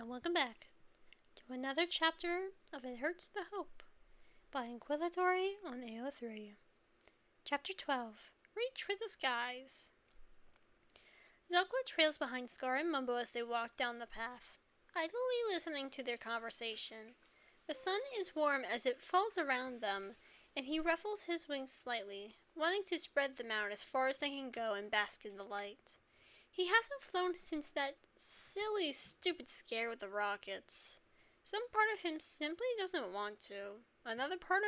welcome back to another chapter of It Hurts to Hope by Inquisitory on AO3. Chapter 12, Reach for the Skies. Zelqua trails behind Scar and Mumbo as they walk down the path, idly listening to their conversation. The sun is warm as it falls around them, and he ruffles his wings slightly, wanting to spread them out as far as they can go and bask in the light. He hasn't flown since that silly, stupid scare with the rockets. Some part of him simply doesn't want to. Another part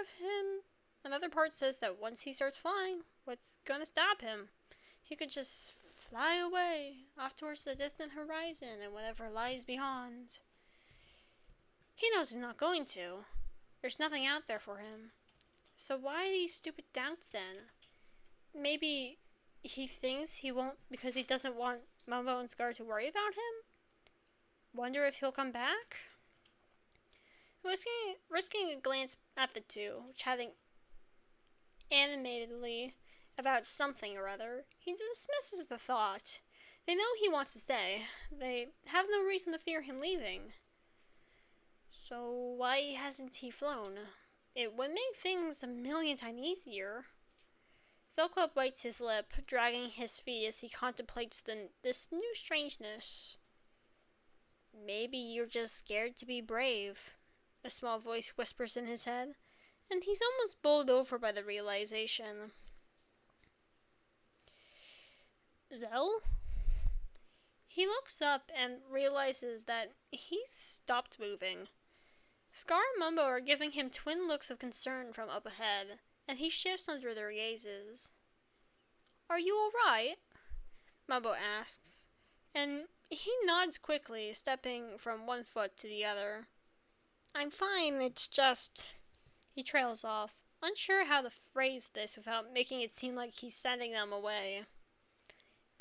says that once he starts flying, what's gonna stop him? He could just fly away, off towards the distant horizon and whatever lies beyond. He knows he's not going to. There's nothing out there for him. So why these stupid doubts then? Maybe he thinks he won't because he doesn't want Mumbo and Scar to worry about him? Wonder if he'll come back? Risking a glance at the two, chatting animatedly about something or other, he dismisses the thought. They know he wants to stay. They have no reason to fear him leaving. So why hasn't he flown? It would make things a million times easier. Zelqua bites his lip, dragging his feet as he contemplates this new strangeness. Maybe you're just scared to be brave, a small voice whispers in his head, and he's almost bowled over by the realization. Zel? He looks up and realizes that he's stopped moving. Scar and Mumbo are giving him twin looks of concern from up ahead, and he shifts under their gazes. Are you alright? Mumbo asks, and he nods quickly, stepping from one foot to the other. I'm fine, it's just... He trails off, unsure how to phrase this without making it seem like he's sending them away.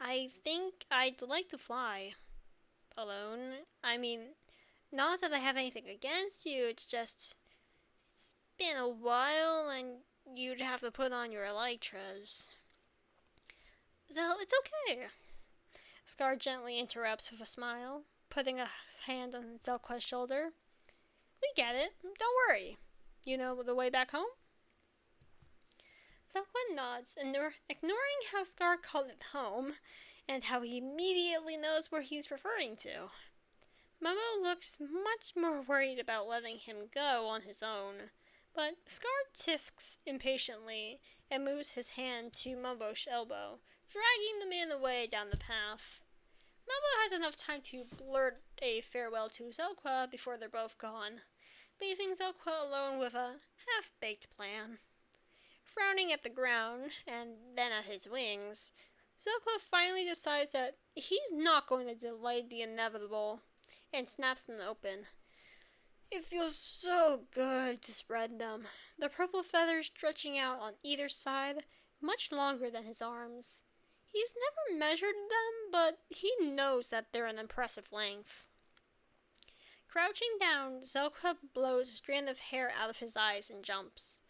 I think I'd like to fly. Alone? I mean, not that I have anything against you, it's just... It's been a while and you'd have to put on your elytras. Zel, it's okay. Scar gently interrupts with a smile, putting a hand on Zelqua's shoulder. We get it. Don't worry. You know the way back home? Zelqua nods, ignoring how Scar called it home, and how he immediately knows where he's referring to. Mumbo looks much more worried about letting him go on his own, but Scar tisks impatiently and moves his hand to Mumbo's elbow, dragging the man away down the path. Mumbo has enough time to blurt a farewell to Zelqua before they're both gone, leaving Zelqua alone with a half-baked plan. Frowning at the ground, and then at his wings, Zelqua finally decides that he's not going to delay the inevitable, and snaps them open. It feels so good to spread them, the purple feathers stretching out on either side, much longer than his arms. He's never measured them, but he knows that they're an impressive length. Crouching down, Zelqua blows a strand of hair out of his eyes and jumps.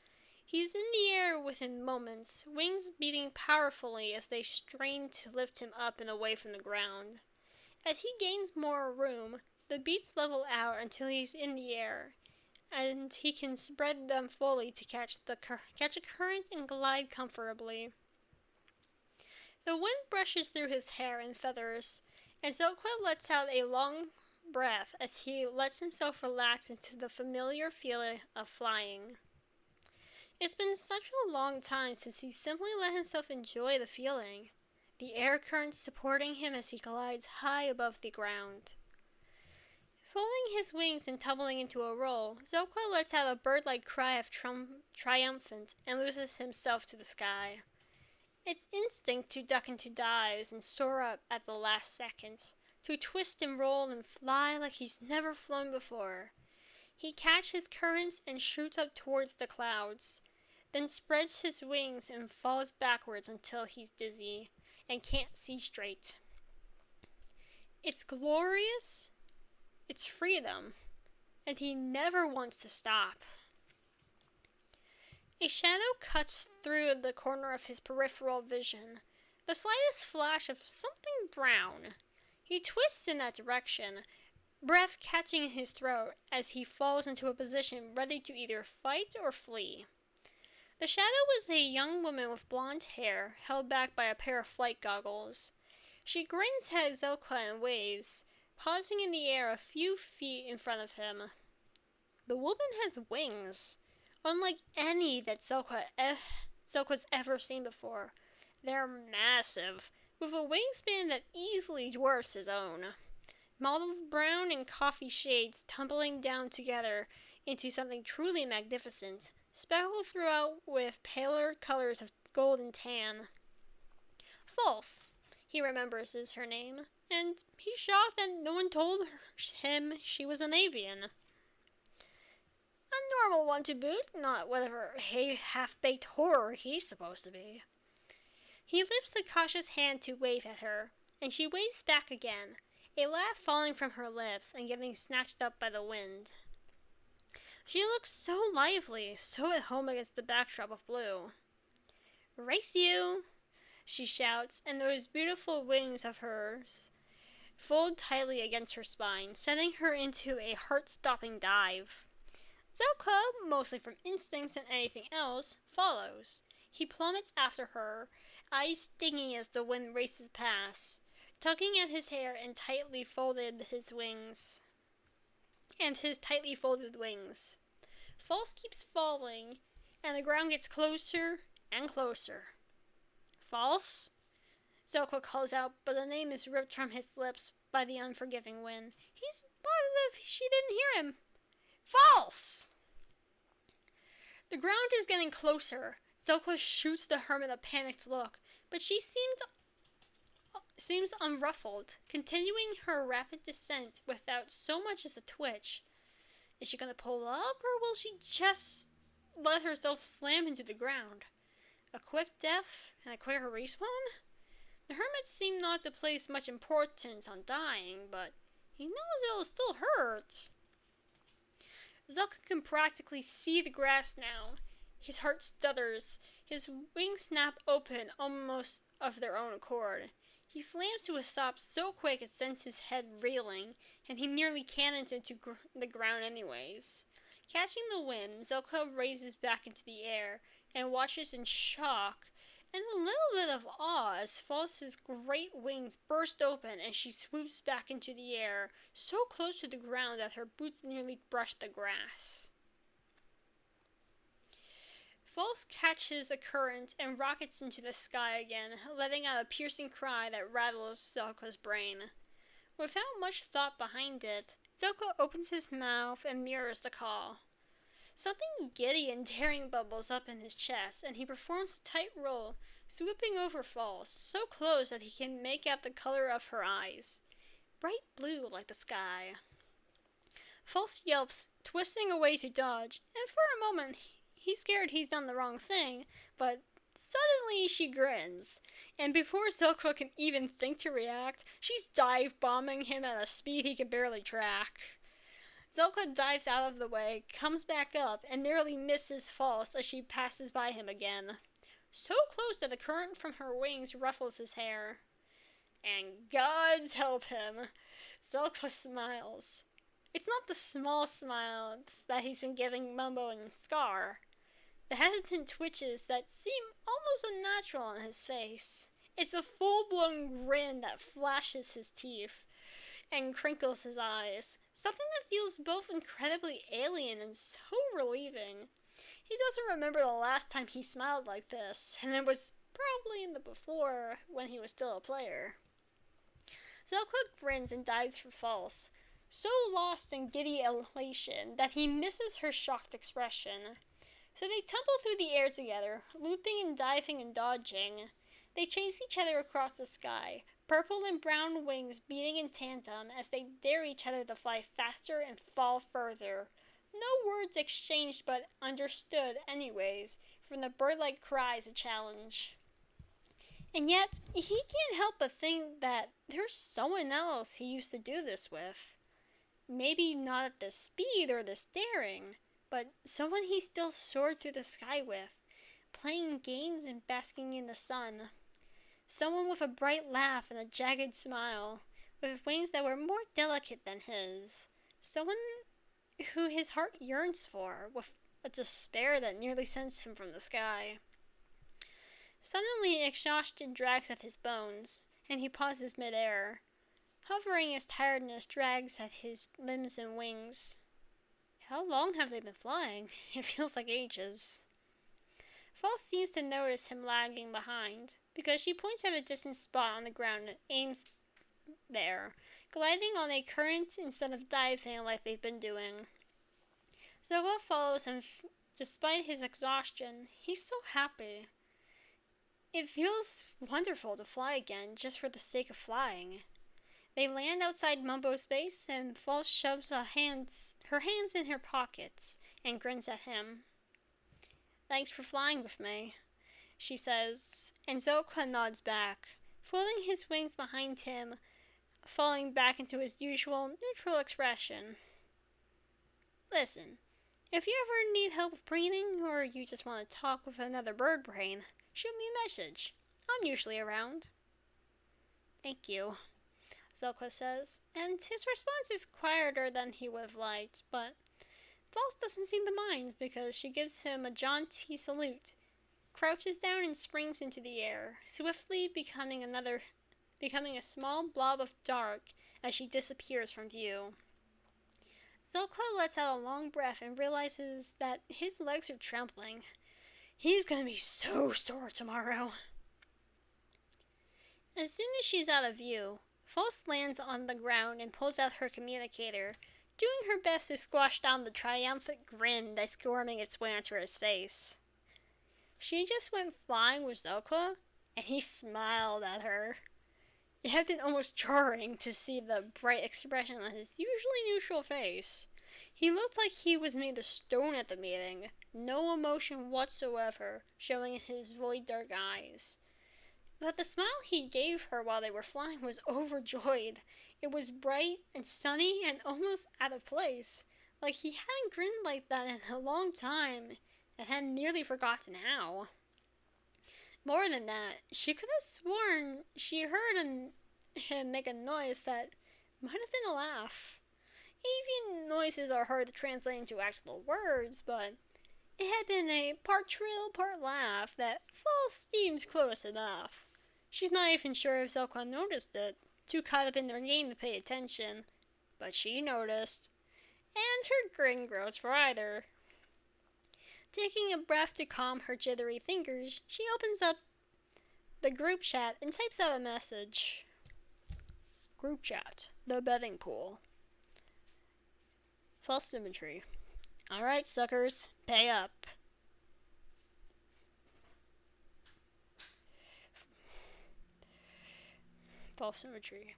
He's in the air within moments, wings beating powerfully as they strain to lift him up and away from the ground. As he gains more room, the beats level out until he's in the air, and he can spread them fully to catch a current and glide comfortably. The wind brushes through his hair and feathers, and Zelqua lets out a long breath as he lets himself relax into the familiar feeling of flying. It's been such a long time since he simply let himself enjoy the feeling, the air currents supporting him as he glides high above the ground. Folding his wings and tumbling into a roll, Zelqua lets out a bird-like cry of triumphant and loses himself to the sky. It's instinct to duck into dives and soar up at the last second, to twist and roll and fly like he's never flown before. He catches currents and shoots up towards the clouds, then spreads his wings and falls backwards until he's dizzy and can't see straight. It's glorious, it's freedom, and he never wants to stop. A shadow cuts through the corner of his peripheral vision, the slightest flash of something brown. He twists in that direction, breath catching in his throat as he falls into a position ready to either fight or flee. The shadow was a young woman with blonde hair held back by a pair of flight goggles. She grins at Zelka and waves, pausing in the air a few feet in front of him. The woman has wings, unlike any that Zelka's ever seen before. They're massive, with a wingspan that easily dwarfs his own. Mottled brown and coffee shades tumbling down together into something truly magnificent, speckled throughout with paler colors of gold and tan. False, he remembers is her name, and he's shocked that no one told him she was an avian. A normal one to boot, not whatever half-baked horror he's supposed to be. He lifts a cautious hand to wave at her, and she waves back again, a laugh falling from her lips and getting snatched up by the wind. She looks so lively, so at home against the backdrop of blue. "Race you!" she shouts, and those beautiful wings of hers fold tightly against her spine, sending her into a heart-stopping dive. Zelka, mostly from instincts and anything else, follows. He plummets after her, eyes stinging as the wind races past, tugging at his hair and tightly folded wings. False keeps falling, and the ground gets closer and closer. "False?" Zelka calls out, but the name is ripped from his lips by the unforgiving wind. He's positive she didn't hear him. "False!" The ground is getting closer. Zelka shoots the hermit a panicked look, but she seems unruffled, continuing her rapid descent without so much as a twitch. Is she going to pull up, or will she just let herself slam into the ground? A quick death and a quicker respawn? The hermit seemed not to place much importance on dying, but he knows it'll still hurt. Zelka can practically see the grass now. His heart stutters. His wings snap open almost of their own accord. He slams to a stop so quick it sends his head reeling, and he nearly cannons into the ground anyways. Catching the wind, Zelka raises back into the air and watches in shock and a little bit of awe as False's great wings burst open and she swoops back into the air, so close to the ground that her boots nearly brush the grass. False catches a current and rockets into the sky again, letting out a piercing cry that rattles Zelka's brain. Without much thought behind it, Zelka opens his mouth and mirrors the call. Something giddy and daring bubbles up in his chest, and he performs a tight roll, swooping over False, so close that he can make out the color of her eyes. Bright blue like the sky. False yelps, twisting away to dodge, and for a moment he's scared he's done the wrong thing, but suddenly she grins, and before Zelka can even think to react, she's dive-bombing him at a speed he can barely track. Zelka dives out of the way, comes back up, and nearly misses False as she passes by him again. So close that the current from her wings ruffles his hair. And God's help him, Zelka smiles. It's not the small smiles that he's been giving Mumbo and Scar. The hesitant twitches that seem almost unnatural on his face. It's a full-blown grin that flashes his teeth and crinkles his eyes, something that feels both incredibly alien and so relieving. He doesn't remember the last time he smiled like this, and it was probably in the before when he was still a player. Zelka grins and dives for False, so lost in giddy elation that he misses her shocked expression. So they tumble through the air together, looping and diving and dodging. They chase each other across the sky, purple and brown wings beating in tandem as they dare each other to fly faster and fall further. No words exchanged but understood anyways, from the bird-like cries a challenge. And yet, he can't help but think that there's someone else he used to do this with. Maybe not at this speed or this daring, but someone he still soared through the sky with, playing games and basking in the sun. Someone with a bright laugh and a jagged smile, with wings that were more delicate than his. Someone who his heart yearns for, with a despair that nearly sends him from the sky. Suddenly, exhaustion drags at his bones, and he pauses midair, hovering as tiredness drags at his limbs and wings. How long have they been flying? It feels like ages. False seems to notice him lagging behind, because she points at a distant spot on the ground and aims there, gliding on a current instead of diving like they've been doing. Zola follows him despite his exhaustion. He's so happy. It feels wonderful to fly again just for the sake of flying. They land outside Mumbo's base, and False shoves her hands in her pockets and grins at him. Thanks for flying with me, she says, and Zelka nods back, folding his wings behind him, falling back into his usual neutral expression. Listen, if you ever need help breathing, or you just want to talk with another bird brain, shoot me a message. I'm usually around. Thank you, Zelka says, and his response is quieter than he would have liked, but False doesn't seem to mind because she gives him a jaunty salute, crouches down and springs into the air, swiftly becoming a small blob of dark as she disappears from view. Zelka lets out a long breath and realizes that his legs are trembling. He's gonna be so sore tomorrow. As soon as she's out of view, False lands on the ground and pulls out her communicator, doing her best to squash down the triumphant grin that's squirming its way onto his face. She just went flying with Zelka, and he smiled at her. It had been almost jarring to see the bright expression on his usually neutral face. He looked like he was made of stone at the meeting, no emotion whatsoever showing in his void dark eyes. But the smile he gave her while they were flying was overjoyed. It was bright and sunny and almost out of place, like he hadn't grinned like that in a long time and had nearly forgotten how. More than that, she could have sworn she heard him make a noise that might have been a laugh. Avian noises are hard to translate into actual words, but it had been a part trill, part laugh that False seems close enough. She's not even sure if Zelka noticed it, too caught up in their game to pay attention, but she noticed, and her grin grows brighter. Taking a breath to calm her jittery fingers, she opens up the group chat and types out a message. Group chat, the betting pool. False symmetry. Alright, suckers, pay up. False symmetry.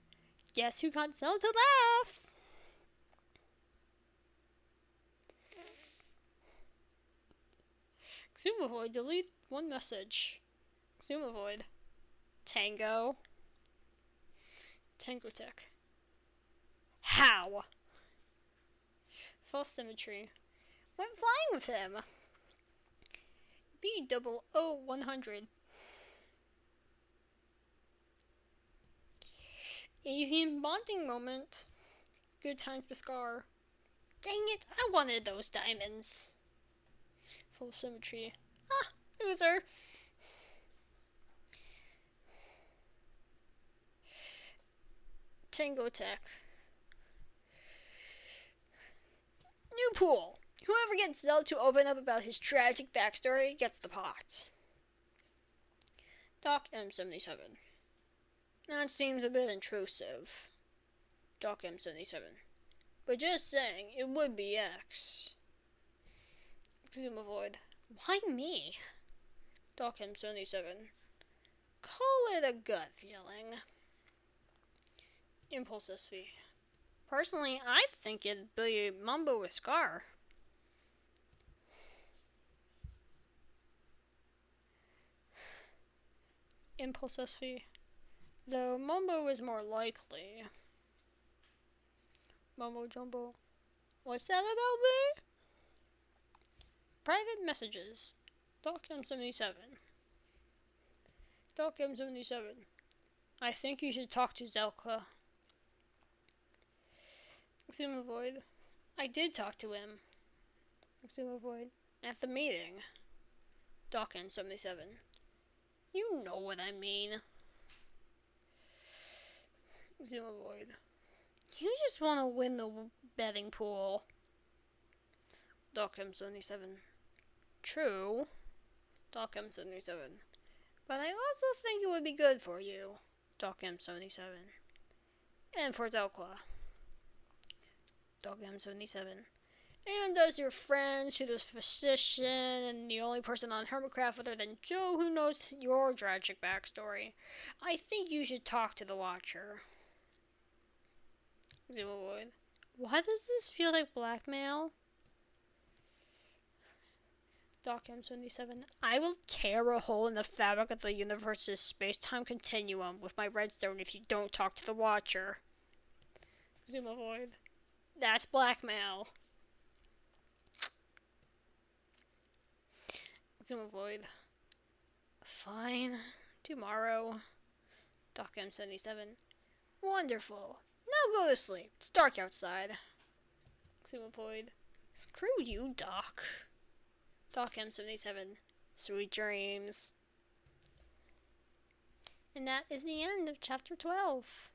Guess who got Zelda to laugh? Xumavoid, delete one message. Xumavoid. Tango. Tango Tech. How? False symmetry. Went flying with him. B000100. Avian bonding moment. Good times Biscar. Dang it, I wanted those diamonds. Full symmetry. Ah, loser. Tango Tech. New pool. Whoever gets Zell to open up about his tragic backstory gets the pot. Doc M77. That seems a bit intrusive. Doc M77. But just saying, it would be X. Xumavoid. Why me? Doc M77. Call it a gut feeling. Impulse SV. Personally, I think it'd be Mumbo with Scar. Impulse SV. Though Mumbo is more likely. Mumbo Jumbo. What's that about me? Private messages. Doc M77. Doc M77. I think you should talk to Zelka. Exumavoid. I did talk to him. Exumavoid. At the meeting. Doc M77. You know what I mean. Exumavoid. You just want to win the betting pool. Doc M77. True. Doc M77. But I also think it would be good for you. Doc M77. And for Delqua. Doc M77. And as your friend to the physician and the only person on Hermitcraft other than Joe who knows your tragic backstory, I think you should talk to the Watcher. Zoovoid. Why does this feel like blackmail? Doc M77. I will tear a hole in the fabric of the universe's space-time continuum with my redstone if you don't talk to the Watcher. Zoomovoid. That's blackmail. Zoomovoid. Fine. Tomorrow. Doc M77. Wonderful. Now go to sleep. It's dark outside. Zoomovoid. Screw you, Doc. Doc M77. Sweet dreams. And that is the end of chapter 12.